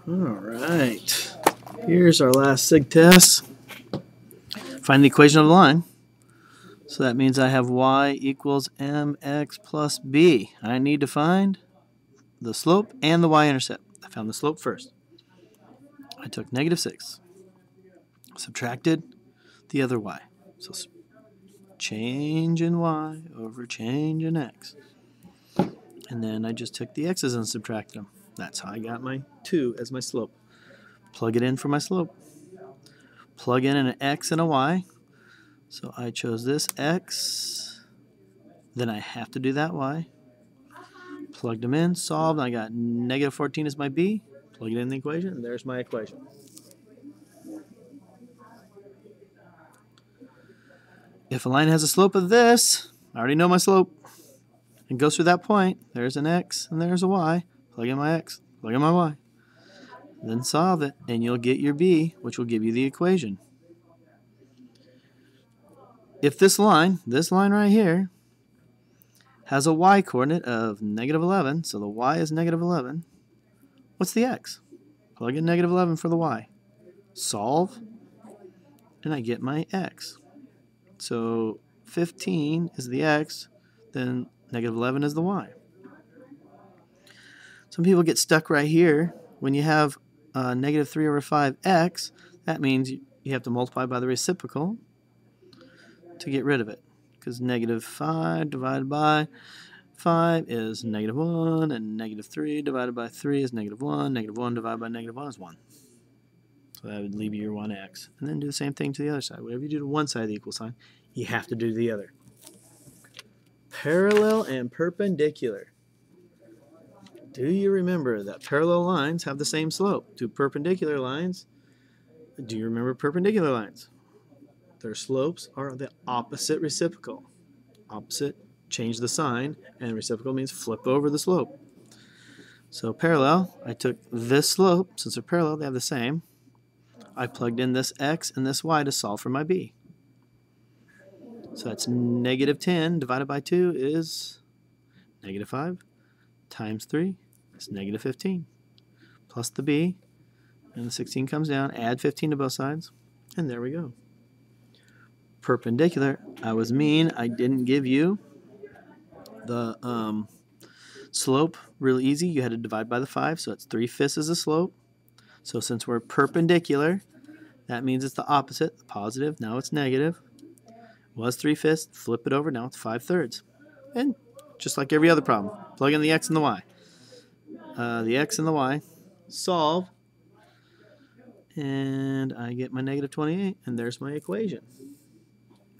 All right. Here's our last sig test. Find the equation of the line. So that means I have y equals mx plus b. I need to find the slope and the y-intercept. I found the slope first. I took -6, subtracted the other y. So change in y over change in x. And then I just took the x's and subtracted them. That's how I got my 2 as my slope. Plug it in for my slope. Plug in an x and a y. So I chose this x. Then I have to do that y. Plugged them in, solved. I got -14 as my b. Plug it in the equation, and there's my equation. If a line has a slope of this, I already know my slope. It goes through that point. There's an x and there's a y. Plug in my x, plug in my y. Then solve it, and you'll get your b, which will give you the equation. If this line right here, has a y coordinate of -11, so the y is -11, what's the x? Plug in -11 for the y. Solve, and I get my x. So 15 is the x, then -11 is the y. Some people get stuck right here. When you have -3/5x, that means you have to multiply by the reciprocal to get rid of it. Because -5 divided by 5 is -1, and -3 divided by 3 is -1. -1 divided by -1 is 1. So that would leave you your 1x. And then do the same thing to the other side. Whatever you do to one side of the equal sign, you have to do to the other. Parallel and perpendicular. Do you remember that parallel lines have the same slope? Do perpendicular lines, do you remember perpendicular lines? Their slopes are the opposite reciprocal. Opposite, change the sign, and reciprocal means flip over the slope. So parallel, I took this slope, since they're parallel, they have the same. I plugged in this x and this y to solve for my b. So that's -10 divided by 2 is -5 times 3 is -15 plus the b, and the 16 comes down, add 15 to both sides, and there we go. Perpendicular, I was mean, I didn't give you the slope really easy. You had to divide by the 5, so it's 3/5 is the slope. So since we're perpendicular, that means it's the opposite, the positive. Now it's negative. It was 3/5, flip it over, now it's 5/3. And just like every other problem, plug in the x and the y. The x and the y, solve, and I get my -28, and there's my equation.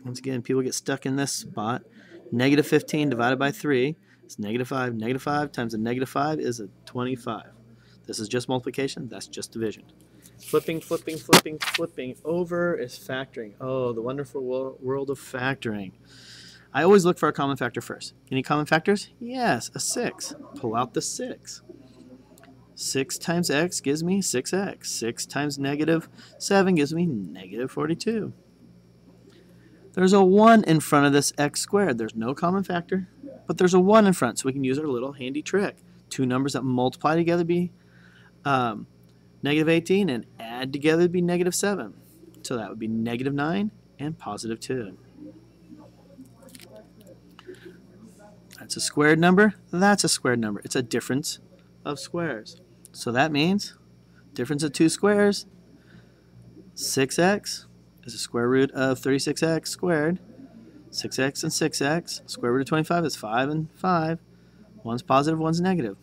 Once again, people get stuck in this spot. -15 divided by 3 is -5. -5 times a -5 is a 25. This is just multiplication. That's just division. Flipping, flipping, flipping, flipping over is factoring. Oh, the wonderful world of factoring. I always look for a common factor first. Any common factors? Yes, a 6. Pull out the 6. 6 times x gives me 6x. 6 times -7 gives me -42. There's a 1 in front of this x squared. There's no common factor, but there's a 1 in front, so we can use our little handy trick. Two numbers that multiply together be -18, and add together would be -7. So that would be -9 and +2. That's a squared number. That's a squared number. It's a difference of squares. So that means difference of two squares, 6x is the square root of 36x squared. 6x and 6x. Square root of 25 is 5 and 5. One's positive, one's negative.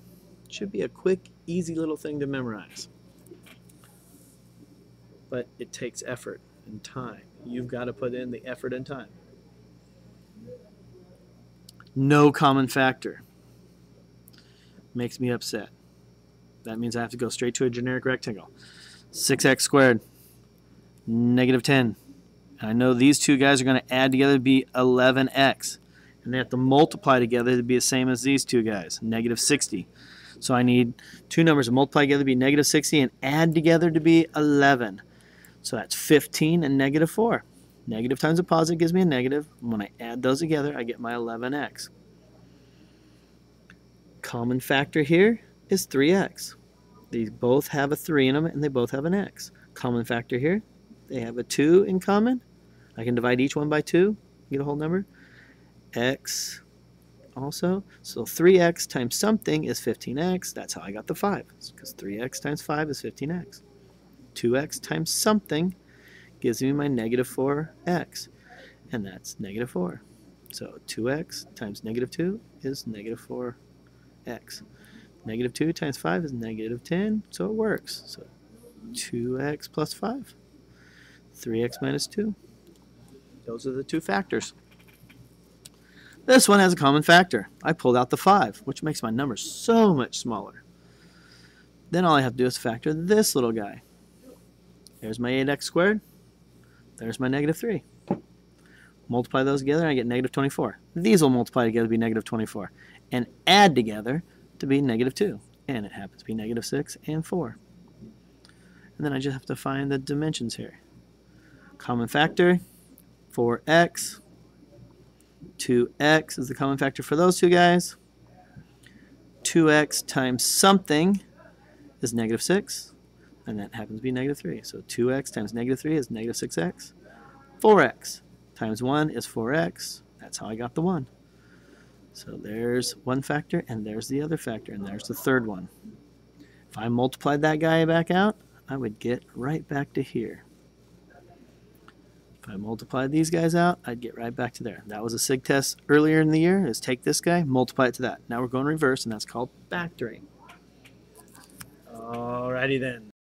Should be a quick, easy little thing to memorize. But it takes effort and time. You've got to put in the effort and time. No common factor. Makes me upset. That means I have to go straight to a generic rectangle. 6x squared, -10. And I know these two guys are going to add together to be 11x. And they have to multiply together to be the same as these two guys, -60. So I need two numbers to multiply together to be -60 and add together to be 11. So that's 15 and -4. Negative times a positive gives me a negative. When I add those together, I get my 11x. Common factor here is 3x. These both have a 3 in them, and they both have an x. Common factor here, they have a 2 in common. I can divide each one by 2, get a whole number. X also. So 3x times something is 15x. That's how I got the 5, because 3x times 5 is 15x. 2x times something gives me my negative 4x, and that's negative 4. So 2x times negative 2 is negative 4x. Negative 2 times 5 is negative 10, so it works. So 2x plus 5. 3x minus 2. Those are the two factors. This one has a common factor. I pulled out the 5, which makes my number so much smaller. Then all I have to do is factor this little guy. There's my 8x squared. There's my negative 3. Multiply those together and I get negative 24. These will multiply together to be negative 24. And add together to be negative 2. And it happens to be negative 6 and 4. And then I just have to find the dimensions here. Common factor, 4x. 2x is the common factor for those two guys. 2x times something is negative 6, and that happens to be negative 3. So 2x times negative 3 is negative 6x. 4x times 1 is 4x. That's how I got the 1. So there's one factor, and there's the other factor, and there's the third one. If I multiplied that guy back out, I would get right back to here. If I multiplied these guys out, I'd get right back to there. That was a SIG test earlier in the year, is take this guy, multiply it to that. Now we're going reverse, and that's called factoring. Alrighty then.